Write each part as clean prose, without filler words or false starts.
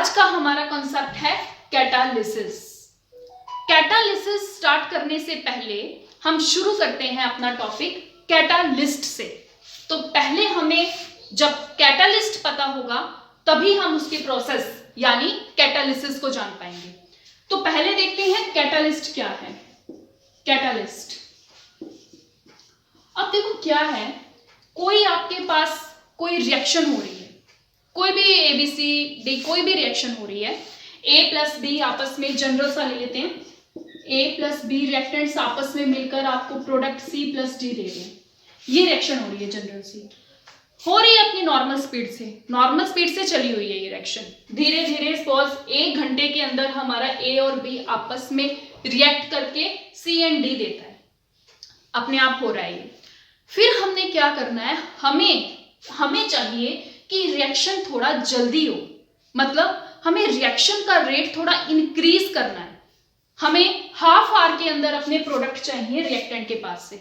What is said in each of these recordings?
आज का हमारा कॉन्सेप्ट है कैटालिसिस। कैटालिसिस स्टार्ट करने से पहले हम शुरू करते हैं अपना टॉपिक कैटालिस्ट से। तो पहले हमें जब कैटालिस्ट पता होगा तभी हम उसकी प्रोसेस यानी कैटालिसिस को जान पाएंगे। तो पहले देखते हैं कैटालिस्ट क्या है। कैटालिस्ट, अब देखो क्या है, कोई आपके पास कोई रिएक्शन हो रही है, कोई भी ABCD कोई भी रिएक्शन हो रही है, A प्लस बी आपस में जनरल सा ले लेते हैं, A प्लस बी रिएक्टेंट्स आपस में मिलकर आपको प्रोडक्ट C प्लस D दे रहे हैं। ये रिएक्शन हो रही है जनरल सी, हो रही है अपनी नॉर्मल स्पीड से चली हुई है ये रिएक्शन। धीरे धीरे सपोज 1 घंटे के अंदर हमारा A और B आपस में रिएक्ट करके C एंड D देता है, अपने आप हो रहा है ये। फिर हमने क्या करना है, हमें चाहिए कि रिएक्शन थोड़ा जल्दी हो, मतलब हमें रिएक्शन का रेट थोड़ा इंक्रीज करना है। हमें हाफ आवर के अंदर अपने प्रोडक्ट चाहिए रिएक्टेंट के पास से।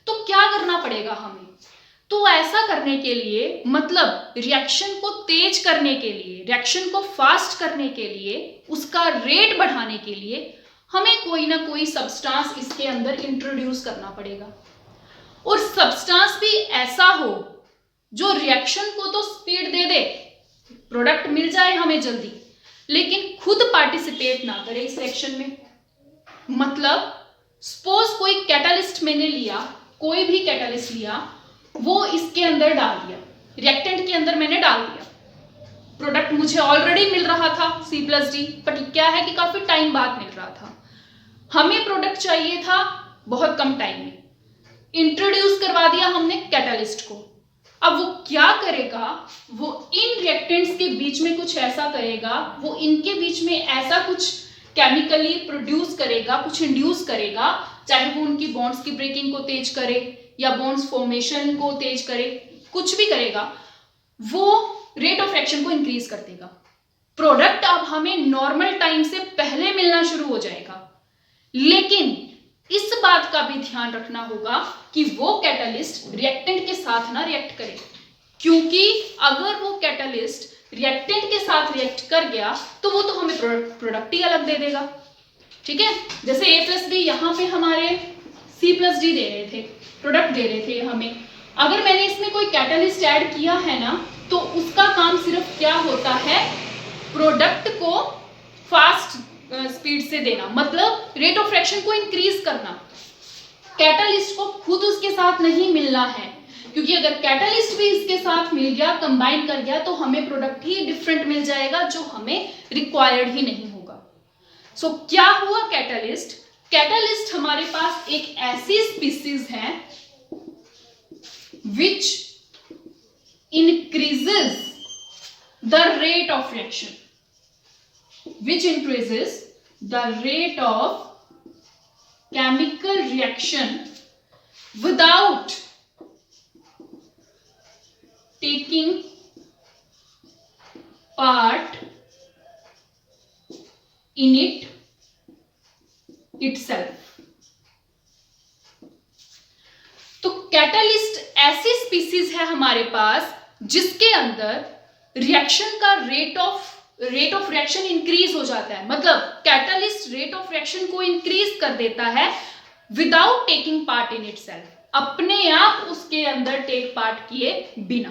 तो क्या करना पड़ेगा हमें? तो ऐसा करने के लिए, मतलब रिएक्शन को तेज करने के लिए, रिएक्शन को फास्ट करने के लिए, उसका रेट बढ़ाने के लिए हमें कोई ना कोई सब्सटेंस इसके अंदर इंट्रोड्यूस करना पड़ेगा। और सब्सटेंस भी ऐसा हो जो रिएक्शन को तो स्पीड दे दे, प्रोडक्ट मिल जाए हमें जल्दी, लेकिन खुद पार्टिसिपेट ना करे इस रिएक्शन में। मतलब सपोज कोई कैटालिस्ट मैंने लिया, कोई भी कैटालिस्ट लिया, वो इसके अंदर डाल दिया, रिएक्टेंट के अंदर मैंने डाल दिया, प्रोडक्ट मुझे ऑलरेडी मिल रहा था C प्लस D, बट क्या है कि काफी टाइम बाद मिल रहा था, हमें प्रोडक्ट चाहिए था बहुत कम टाइम में, इंट्रोड्यूस करवा दिया हमने कैटालिस्ट को। अब वो क्या करेगा, वो इन रिएक्टेंट्स के बीच में कुछ ऐसा करेगा, वो इनके बीच में ऐसा कुछ केमिकली प्रोड्यूस करेगा, कुछ इंड्यूस करेगा, चाहे वो उनकी बॉन्ड्स की ब्रेकिंग को तेज करे या बॉन्ड्स फॉर्मेशन को तेज करे, कुछ भी करेगा, वो रेट ऑफ रिएक्शन को इंक्रीज कर देगा। प्रोडक्ट अब हमें नॉर्मल टाइम से पहले मिलना शुरू हो जाएगा। लेकिन इस बात का भी ध्यान रखना होगा कि वो कैटालिस्ट रिएक्टेंट के साथ ना रिएक्ट करे, क्योंकि अगर वो कैटालिस्ट रिएक्टेंट के साथ रिएक्ट कर गया तो वो तो हमें प्रोडक्ट ही अलग दे देगा। ठीक है, जैसे A प्लस बी यहाँ पे हमारे C प्लस D दे रहे थे, प्रोडक्ट दे रहे थे हमें, अगर मैंने इसमें कोई कैटालिस्ट ऐड किया है ना, तो उसका काम सिर्फ क्या होता है, प्रोडक्ट को फास्ट स्पीड से देना, मतलब रेट ऑफ रिएक्शन को इंक्रीज करना। कैटालिस्ट को खुद उसके साथ नहीं मिलना है, क्योंकि अगर कैटालिस्ट भी इसके साथ मिल गया, कंबाइन कर गया, तो हमें प्रोडक्ट ही डिफरेंट मिल जाएगा जो हमें रिक्वायर्ड ही नहीं होगा। सो क्या हुआ कैटालिस्ट? कैटालिस्ट हमारे पास एक ऐसी स्पीसीज है विच increases the rate of reaction, which increases the rate of chemical reaction without taking part in it itself. तो कैटालिस्ट ऐसी स्पीसीज है हमारे पास जिसके अंदर रिएक्शन का रेट ऑफ रिएक्शन इंक्रीज हो जाता है, मतलब कैटालिस्ट रेट ऑफ रिएक्शन को इंक्रीज कर देता है without taking part in itself, अपने आप उसके अंदर टेक पार्ट किए बिना।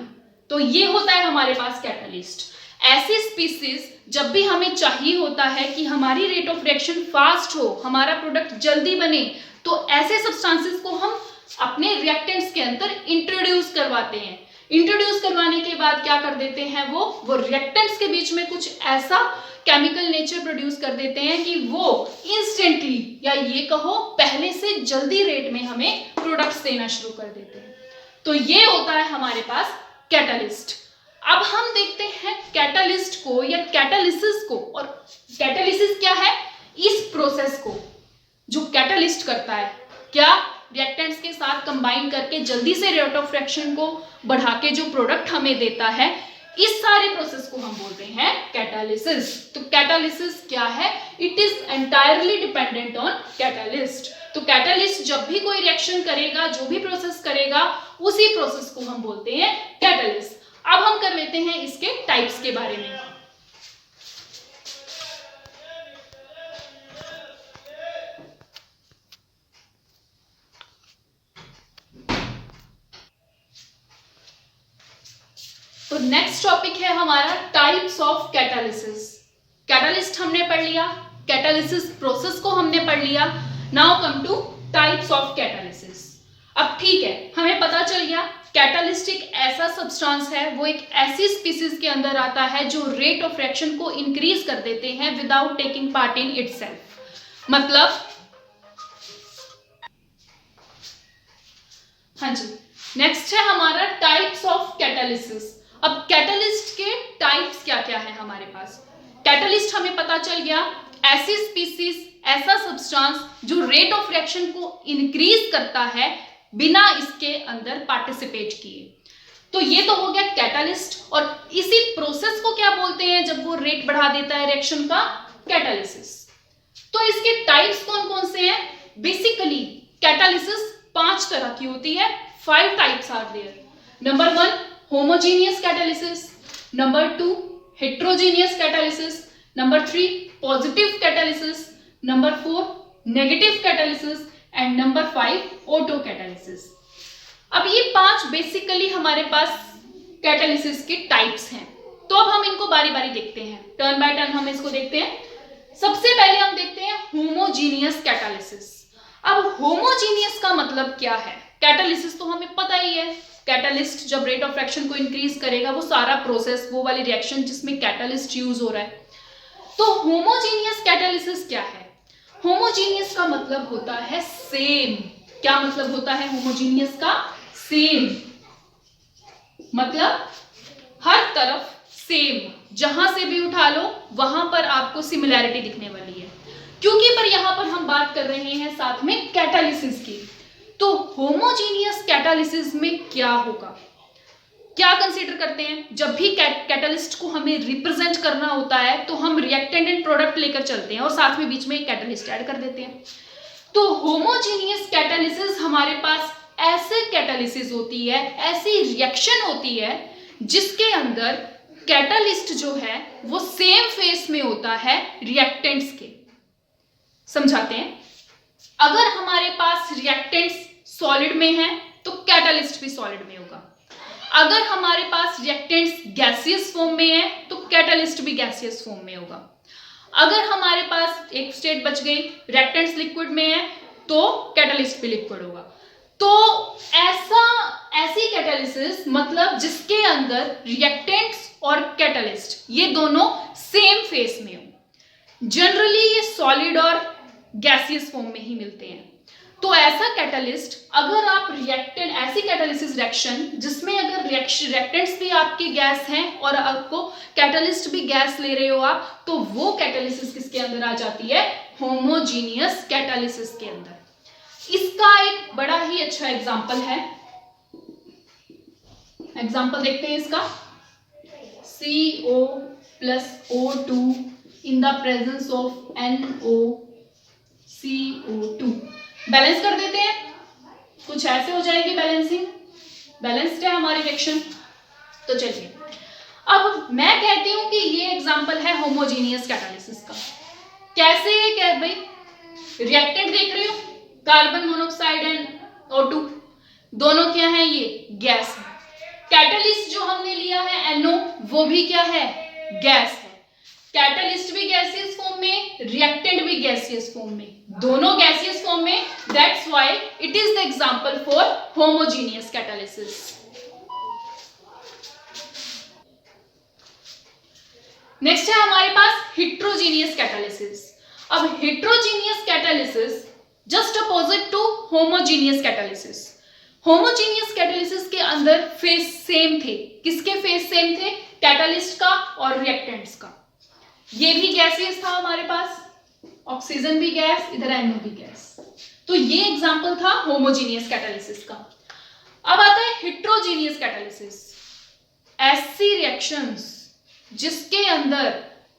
तो ये होता है हमारे पास कैटालिस्ट। ऐसी स्पीसीज जब भी हमें चाहिए होता है कि हमारी रेट ऑफ रिएक्शन फास्ट हो, हमारा प्रोडक्ट जल्दी बने, तो ऐसे सब्सटेंसेस को हम अपने रिएक्टेंट्स के अंदर इंट्रोड्यूस करवाते हैं। इंट्रोड्यूस करवाने के बाद क्या कर देते हैं, वो रिएक्टेंट्स के बीच में कुछ ऐसा केमिकल नेचर प्रोड्यूस कर देते हैं कि वो इंस्टेंटली, या ये कहो पहले से जल्दी रेट में हमें प्रोडक्ट्स देना शुरू कर देते हैं। तो ये होता है हमारे पास कैटालिस्ट। अब हम देखते हैं कैटालिस्ट को या कैटालिसिस को। और कैटालिसिस क्या है? इस प्रोसेस को जो कैटालिस्ट करता है, क्या रिएक्टेंट्स के साथ कंबाइन करके जल्दी से रेट ऑफ रिएक्शन को बढ़ा के जो प्रोडक्ट हमें देता है, इस सारे प्रोसेस को हम बोलते हैं कैटालिसिस। तो कैटालिसिस क्या है? It is entirely dependent on catalyst. तो कैटालिस्ट जब भी कोई रिएक्शन करेगा, जो भी प्रोसेस करेगा, उसी प्रोसेस को हम बोलते हैं कैटालिस्ट। अब हम कर लेते हैं इसके टाइप्स के बारे में। नेक्स्ट टॉपिक है हमारा टाइप्स ऑफ कैटालिसिस। कैटालिस्ट हमने पढ़ लिया, कैटालिसिस प्रोसेस को हमने पढ़ लिया। Now come two types of catalysis. अब ठीक है, हमें पता चल गया कैटालिस्ट एक ऐसा सब्सटेंस है, वो एक ऐसी स्पीसीज के अंदर आता है जो रेट ऑफ रिएक्शन को इंक्रीज कर देते हैं without taking part in itself. मतलब हाँ जी, नेक्स्ट है हमारा टाइप्स ऑफ कैटालिसिस। अब कैटालिस्ट के टाइप्स क्या क्या है हमारे पास। कैटालिस्ट हमें पता चल गया ऐसी स्पीसीज, ऐसा सब्सटेंस जो रेट ऑफ रिएक्शन को इंक्रीज करता है बिना इसके अंदर पार्टिसिपेट किए। तो ये तो हो गया कैटालिस्ट, और इसी प्रोसेस को क्या बोलते हैं जब वो रेट बढ़ा देता है रिएक्शन का? कैटालिसिस। तो इसके टाइप्स कौन कौन से हैं? बेसिकली कैटालिसिस 5 तरह की होती है। 5 types are there. Number 1 homogeneous catalysis, number 2 heterogeneous catalysis, number 3 positive catalysis, number 4 negative catalysis and number 5 auto catalysis. अब ये 5 बेसिकली हमारे पास कैटालिसिस के टाइप्स हैं। तो अब हम इनको बारी बारी देखते हैं, टर्न बाय टर्न हम इसको देखते हैं। सबसे पहले हम देखते हैं होमोजीनियस कैटालिसिस। अब होमोजीनियस का मतलब क्या है? कैटालिसिस तो हमें पता ही है, कैटालिस्ट जब रेट ऑफ रिएक्शन को इंक्रीज करेगा, वो सारा प्रोसेस, वो वाली रिएक्शन जिसमें कैटालिस्ट यूज हो रहा है। तो होमोजीनियस कैटालिसिस क्या है? होमोजीनियस का मतलब होता है सेम। क्या मतलब होता है होमोजीनियस का? सेम, मतलब हर तरफ सेम, जहां से भी उठा लो वहां पर आपको सिमिलैरिटी दिखने वाली है। क्योंकि पर यहां पर हम बात कर रहे हैं साथ में कैटालिसिस की, तो होमोजीनियस कैटालिसिस में क्या होगा, क्या कंसीडर करते हैं? जब भी कैटालिस्ट को हमें रिप्रेजेंट करना होता है तो हम रिएक्टेंट एंड प्रोडक्ट लेकर चलते हैं और साथ में बीच में एक कैटालिस्ट ऐड कर देते हैं। तो होमोजीनियस कैटालिसिस हमारे पास ऐसे कैटालिसिस होती है, ऐसी रिएक्शन होती है जिसके अंदर कैटालिस्ट जो है वो सेम फेस में होता है रिएक्टेंट्स के। समझाते हैं। अगर हमारे पास रिएक्टेंट्स सॉलिड में है तो कैटालिस्ट भी सॉलिड में होगा। अगर हमारे पास रिएक्टेंट्स गैसियस फॉर्म में है तो कैटालिस्ट भी गैसियस फॉर्म में होगा। अगर हमारे पास एक स्टेट बच गई, रिएक्टेंट्स लिक्विड में है तो कैटालिस्ट भी लिक्विड होगा। तो ऐसी कैटालिसिस मतलब जिसके अंदर रिएक्टेंट्स और कैटालिस्ट ये दोनों सेम फेस में हो। जनरली ये सॉलिड और गैसियस फॉर्म में ही मिलते हैं। तो ऐसा कैटालिस्ट, अगर आप रिएक्टेंट, ऐसी कैटालिसिस रिएक्शन जिसमें अगर रिएक्टेंट्स भी आपके गैस हैं और आपको कैटालिस्ट भी गैस ले रहे हो आप, तो वो कैटालिसिस किसके अंदर आ जाती है? होमोजीनियस कैटालिसिस के अंदर। इसका एक बड़ा ही अच्छा एग्जांपल है, एग्जांपल देखते हैं इसका। CO plus O2 in the presence of NOCO2। Balance कर देते हैं, कुछ ऐसे हो जाएगी बैलेंसिंग। बैलेंस्ड है हमारी रिएक्शन। तो चलिए, अब मैं कहती हूं कि ये एग्जांपल है होमोजीनियस कैटालिसिस का। कैसे है? क्या भाई, रिएक्टेंट देख रहे हो, कार्बन मोनोऑक्साइड एंड O2, दोनों क्या है? ये गैस है। कैटालिस्ट जो हमने लिया है NO, वो भी क्या है? गैस है। कैटालिस्ट भी गैसियस फॉर्म में, रिएक्टेंट भी गैसियस फॉर्म में, दोनों गैसियस फॉर्म में। That's why it is the example for homogeneous catalysis. Next है हमारे पास हेट्रोजीनियस कैटालिसिस। अब heterogeneous catalysis just opposite to homogeneous catalysis. Homogeneous catalysis के अंदर फेस सेम थे। किसके फेस सेम थे? कैटालिस्ट का और रिएक्टेंट्स का। ये भी गैसियस था हमारे पास, ऑक्सीजन भी गैस, इधर NO भी गैस। तो ये एग्जांपल था होमोजीनियस कैटालिसिस का। अब आता है हेट्रोजीनियस कैटालिसिस। ऐसी रिएक्शंस जिसके अंदर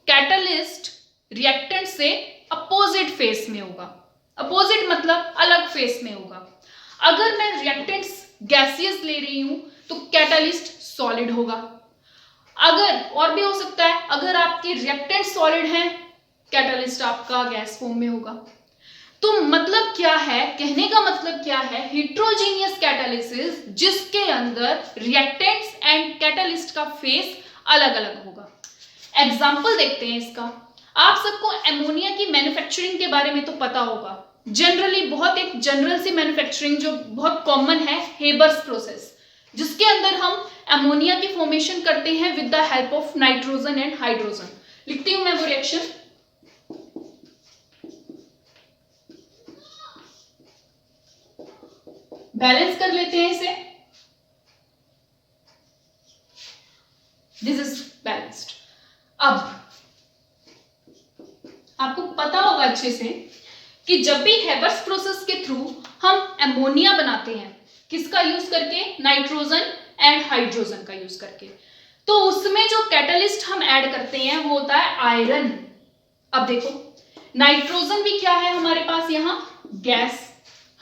कैटालिस्ट रिएक्टेंट से अपोजिट फेस में होगा। अपोजिट मतलब अलग फेस में होगा। अगर मैं रिएक्टेंट्स गैसियस ले रही हूं तो कैटालिस्ट सॉलिड होगा। अगर और भी हो सकता है, अगर आपके रिएक्टेंट सॉलिड हैं, कैटालिस्ट आपका गैस फॉर्म में होगा। तो मतलब क्या है, कहने का मतलब क्या है? हेट्रोजीनियस कैटालिसिस जिसके अंदर रिएक्टेंट्स एंड कैटलिस्ट का फेस अलग अलग होगा। एग्जाम्पल देखते हैं इसका। आप सबको एमोनिया की मैन्युफैक्चरिंग के बारे में तो पता होगा। जनरली बहुत एक जनरल सी मैन्युफैक्चरिंग जो बहुत कॉमन है, हेबर्स प्रोसेस, जिसके अंदर हम एमोनिया की फॉर्मेशन करते हैं with the help of nitrogen and hydrogen. लिखती हूं मैं वो रिएक्शन। बैलेंस कर लेते हैं इसे। This is balanced. अब आपको पता होगा अच्छे से कि जब भी हेबर्स प्रोसेस के थ्रू हम एमोनिया बनाते हैं, किसका यूज करके? नाइट्रोजन एंड हाइड्रोजन का यूज करके। तो उसमें जो कैटलिस्ट हम ऐड करते हैं वो होता है आयरन। अब देखो, नाइट्रोजन भी क्या है हमारे पास यहां? गैस।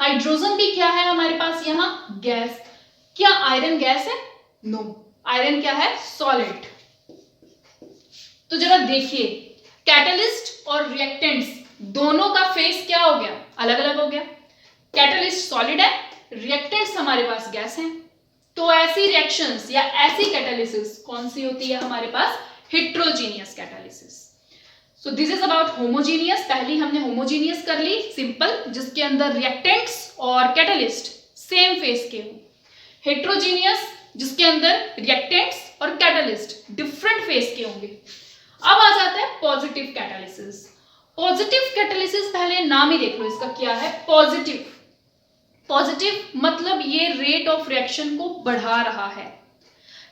हाइड्रोजन भी क्या है हमारे पास यहां? गैस। क्या आयरन गैस है? नो, आयरन क्या है? सॉलिड। तो जरा देखिए, कैटलिस्ट और रिएक्टेंट्स दोनों का फेस क्या हो गया? अलग अलग हो गया। कैटलिस्ट सॉलिड है, रिएक्टेंट्स हमारे पास गैस हैं। तो ऐसी रिएक्शंस या ऐसी कैटालिसिस कौन सी होती है हमारे पास? Heterogeneous catalysis. So this is about homogeneous. पहली हमने होमोजीनियस कर ली, सिंपल, जिसके अंदर रिएक्टेंट्स और कैटालिस्ट सेम फेस के हो। हेट्रोजीनियस, जिसके अंदर रिएक्टेंट्स और कैटालिस्ट डिफरेंट फेस के होंगे। अब आ जाता है पॉजिटिव कैटालिसिस। पॉजिटिव कैटालिसिस, पहले नाम ही देख लो इसका क्या है? पॉजिटिव। पॉजिटिव मतलब ये रेट ऑफ रिएक्शन को बढ़ा रहा है।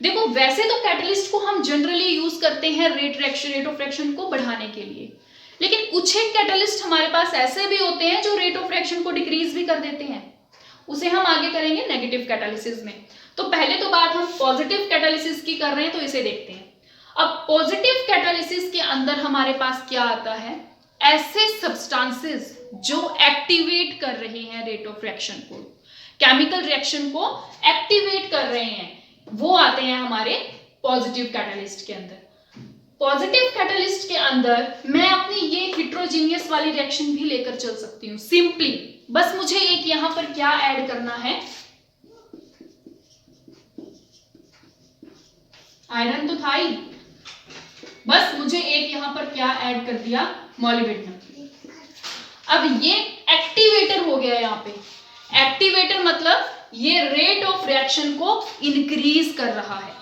देखो, वैसे तो कैटलिस्ट को हम जनरली यूज करते हैं रेट ऑफ रिएक्शन को बढ़ाने के लिए, लेकिन कुछ एक कैटलिस्ट हमारे पास ऐसे भी होते हैं जो रेट ऑफ रिएक्शन को डिक्रीज भी कर देते हैं। उसे हम आगे करेंगे नेगेटिव कैटालिसिस में। तो पहले तो बात हम पॉजिटिव कैटालिसिस की कर रहे हैं, तो इसे देखते हैं। अब पॉजिटिव कैटालिसिस के अंदर हमारे पास क्या आता है? ऐसे सब्सटेंसेस जो एक्टिवेट कर रहे हैं रेट ऑफ रिएक्शन को, केमिकल रिएक्शन को एक्टिवेट कर रहे हैं, वो आते हैं हमारे पॉजिटिव कैटालिस्ट के अंदर। पॉजिटिव कैटालिस्ट के अंदर मैं अपनी ये हेट्रोजीनियस वाली रिएक्शन भी लेकर चल सकती हूँ सिंपली। बस मुझे एक यहां पर क्या ऐड करना है? आयरन तो था ही, बस मुझे एक यहां पर क्या ऐड कर दिया? मॉलिब्डेनम। अब ये एक्टिवेटर हो गया। यहां पे एक्टिवेटर मतलब ये रेट ऑफ रिएक्शन को इंक्रीज कर रहा है।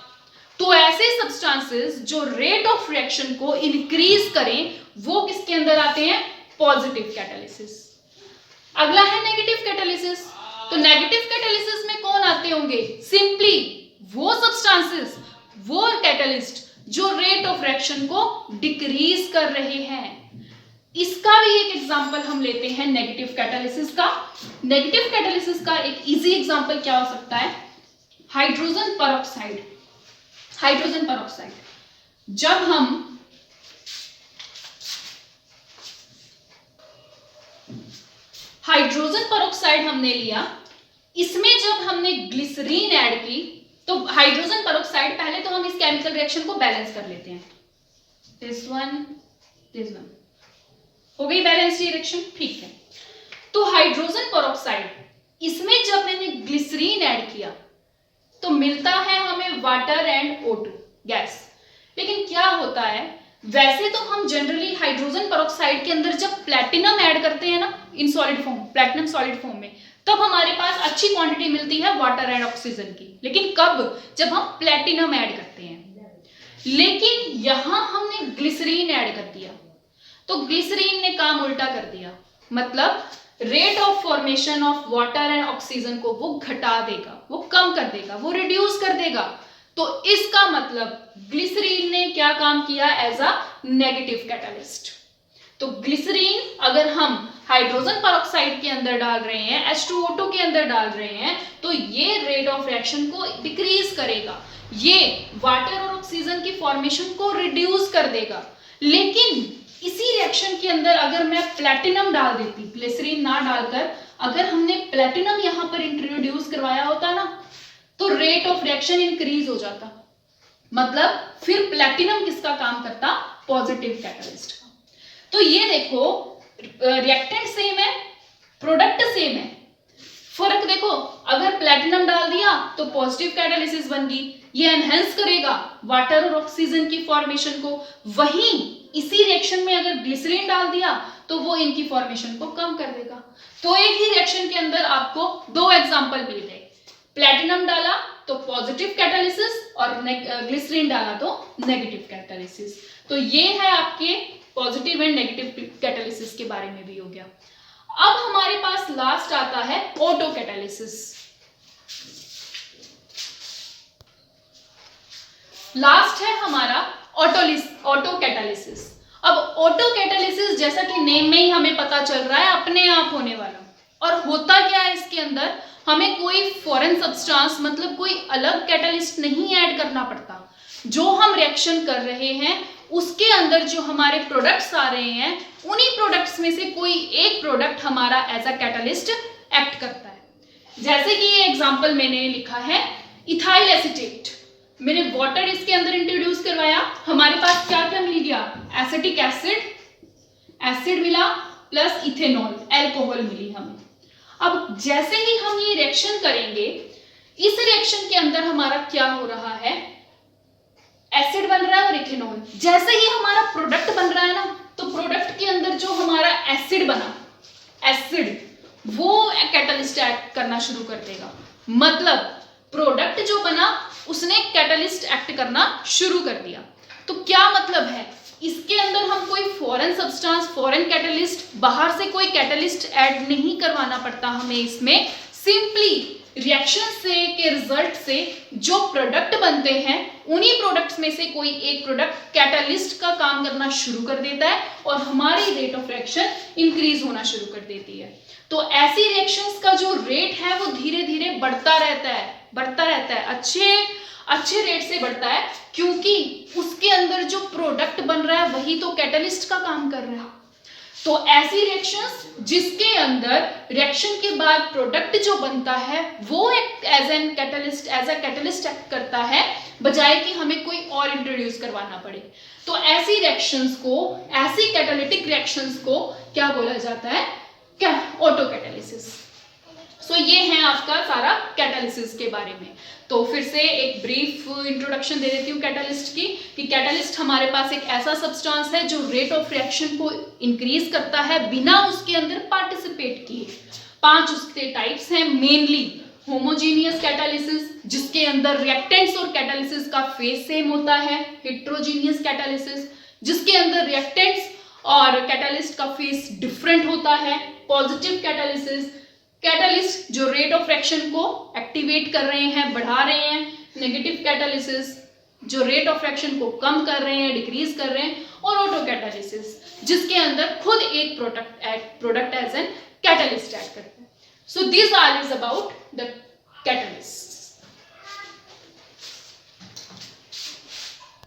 तो ऐसे सब्सटेंसेस जो रेट ऑफ रिएक्शन को इंक्रीज करें वो किसके अंदर आते हैं? Positive catalysis. अगला है नेगेटिव कैटालिसिस। तो नेगेटिव कैटालिसिस में कौन आते होंगे? सिंपली वो सब्सटेंसेस, वो कैटालिस्ट जो रेट ऑफ रिएक्शन को डिक्रीज कर रहे हैं। इसका भी एक एग्जांपल हम लेते हैं नेगेटिव कैटालिसिस का। नेगेटिव कैटालिसिस का एक इजी एग्जांपल क्या हो सकता है? Hydrogen peroxide. हाइड्रोजन परऑक्साइड, जब हम हाइड्रोजन परऑक्साइड हमने लिया, इसमें जब हमने ग्लिसरीन ऐड की, तो हाइड्रोजन परऑक्साइड, पहले तो हम इस केमिकल रिएक्शन को बैलेंस कर लेते हैं। दिस वन हो गई बैलेंस रिएक्शन, ठीक है। तो हाइड्रोजन परऑक्साइड, इसमें जब मैंने ग्लिसरीन ऐड किया तो मिलता है हमें वाटर एंड O2 गैस। लेकिन क्या होता है, वैसे तो हम जनरली हाइड्रोजन परऑक्साइड के अंदर जब प्लैटिनम ऐड करते हैं ना, in solid form, platinum solid form में, तब हमारे पास अच्छी क्वांटिटी मिलती है वाटर एंड ऑक्सीजन की। लेकिन कब? जब हम प्लैटिनम ऐड करते हैं। लेकिन यहां हमने ग्लिसरीन ऐड कर दिया, तो ग्लिसरीन ने काम उल्टा कर दिया। मतलब rate of formation of water and oxygen को वो घटा देगा, वो कम कर देगा, वो रिड्यूस कर देगा। तो इसका मतलब ग्लिसरीन ने क्या काम किया? As a negative catalyst. तो ग्लिसरीन अगर हम हाइड्रोजन परऑक्साइड के अंदर डाल रहे हैं, H2O2 के अंदर डाल रहे हैं, तो ये रेट ऑफ रिएक्शन को डिक्रीज करेगा, ये वाटर और ऑक्सीजन की फॉर्मेशन को रिड्यूस कर देगा। लेकिन इसी रिएक्शन के अंदर अगर मैं प्लैटिनम डाल देती, ग्लिसरीन ना डालकर अगर हमने प्लैटिनम यहां पर इंट्रोड्यूस करवाया होता ना, तो रेट ऑफ रिएक्शन इंक्रीज हो जाता। मतलब फिर प्लैटिनम किसका काम करता? पॉजिटिव कैटालिस्ट का। तो ये देखो, रिएक्टेंट सेम है, प्रोडक्ट सेम है। फर्क देखो, अगर प्लैटिनम डाल दिया तो पॉजिटिव कैटालिसिस बन गई, ये एनहेंस करेगा वाटर और ऑक्सीजन की फॉर्मेशन को। वहीं इसी रिएक्शन में अगर ग्लिसरीन डाल दिया तो वो इनकी फॉर्मेशन को कम कर देगा। तो एक ही रिएक्शन के अंदर आपको दो एग्जांपल मिल गए, प्लेटिनम डाला तो पॉजिटिव कैटालिसिस और ग्लिसरीन डाला तो नेगेटिव कैटालिसिस। तो ये है आपके पॉजिटिव एंड नेगेटिव कैटालिसिस के बारे में भी हो गया। अब हमारे पास लास्ट आता है ऑटो कैटालिसिस। लास्ट है हमारा ऑटो कैटालिसिस। अब ऑटो कैटालिसिस जैसा कि नेम में ही हमें पता चल रहा है अपने आप होने वाला, और होता क्या है इसके अंदर, हमें कोई फॉरेन सब्सटेंस मतलब कोई अलग कैटालिस्ट नहीं ऐड करना पड़ता। जो हम रिएक्शन कर रहे हैं उसके अंदर जो हमारे प्रोडक्ट्स आ रहे हैं उन्हीं प्रोडक्ट्स में से कोई एक प्रोडक्ट हमारा एज अ कैटालिस्ट एक्ट करता है। जैसे कि ये एग्जांपल मैंने लिखा है इथाइल एसीटेट, मैंने वाटर इसके अंदर इंट्रोड्यूस करवाया, हमारे पास क्या क्या मिल गया, एसिटिक एसिड मिला प्लस इथेनॉल एल्कोहल मिली हमें। अब जैसे ही हम ये रिएक्शन करेंगे, इस रिएक्शन के अंदर हमारा क्या हो रहा है, एसिड बन रहा है और इथेनॉल। जैसे ही हमारा प्रोडक्ट बन रहा है ना, तो प्रोडक्ट के अंदर जो हमारा एसिड बना, एसिड वो कैटालिस्ट एक्ट करना शुरू कर देगा। मतलब प्रोडक्ट जो बना उसने कैटालिस्ट एक्ट करना शुरू कर दिया। तो क्या मतलब है, इसके अंदर हम कोई फॉरेन सब्सटेंस, फॉरेन कैटालिस्ट, बाहर से कोई कैटालिस्ट ऐड नहीं करवाना पड़ता हमें। इसमें सिंपली रिएक्शन से के रिजल्ट से जो प्रोडक्ट बनते हैं उन्हीं प्रोडक्ट्स में से कोई एक प्रोडक्ट कैटालिस्ट का काम करना शुरू कर देता है और हमारी रेट ऑफ रिएक्शन इंक्रीज होना शुरू कर देती है। तो ऐसी रिएक्शंस का जो रेट है वो धीरे धीरे बढ़ता रहता है, अच्छे रेट से बढ़ता है, क्योंकि उसके अंदर जो प्रोडक्ट बन रहा है वही तो कैटालिस्ट का काम कर रहा है। तो ऐसी रिएक्शंस जिसके अंदर रिएक्शन के बाद प्रोडक्ट जो बनता है वो एज अ कैटालिस्ट एक्ट करता है, बजाय कि हमें कोई और इंट्रोड्यूस करवाना पड़े। तो ऐसी रिएक्शंस को, ऐसी कैटालिटिक रिएक्शंस को क्या बोला जाता है, क्या, ऑटो कैटालिसिस। सो ये है आपका सारा कैटालिसिस के बारे में। तो फिर से एक ब्रीफ इंट्रोडक्शन दे देती हूँ कैटालिस्ट की, कि कैटालिस्ट हमारे पास एक ऐसा सब्सटेंस है जो रेट ऑफ रिएक्शन को इंक्रीज करता है बिना उसके अंदर पार्टिसिपेट किए। 5 उसके टाइप्स हैं मेनली। होमोजीनियस कैटालिसिस, जिसके अंदर रिएक्टेंट्स और कैटालिसिस का फेज सेम होता है। हेट्रोजीनियस कैटालिसिस, जिसके अंदर रिएक्टेंट्स और कैटालिस्ट का फेज डिफरेंट होता है। पॉजिटिव कैटालिसिस, कैटालिस्ट जो रेट ऑफ रिएक्शन को एक्टिवेट कर रहे हैं, बढ़ा रहे हैं। नेगेटिव कैटालिसिस जो रेट ऑफ रिएक्शन को कम कर रहे हैं, डिक्रीज कर रहे हैं। और ऑटो कैटालिसिस जिसके अंदर खुद एक product as an catalyst add करते हैं। So this all is about the catalyst.